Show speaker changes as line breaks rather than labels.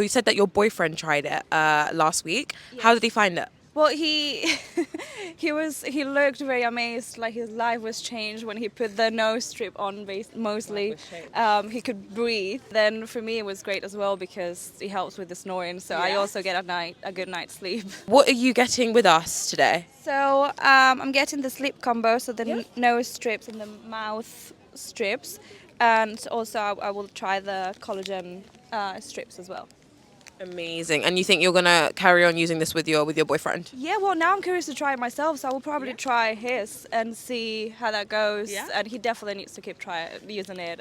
You said that your boyfriend tried it last week. How did he find it?
Well, he he looked very amazed, like his life was changed when he put the nose strip on. Mostly, he could breathe. Then for me, it was great as well because it helps with the snoring. So I also get a good night's sleep.
What are you getting with us today?
So I'm getting the sleep combo, so the nose strips and the mouth strips, and also I will try the collagen strips as well.
Amazing. And you think you're gonna carry on using this with your boyfriend?
Yeah, well, now I'm curious to try it myself, so I will probably try his and see how that goes. And he definitely needs to keep using it.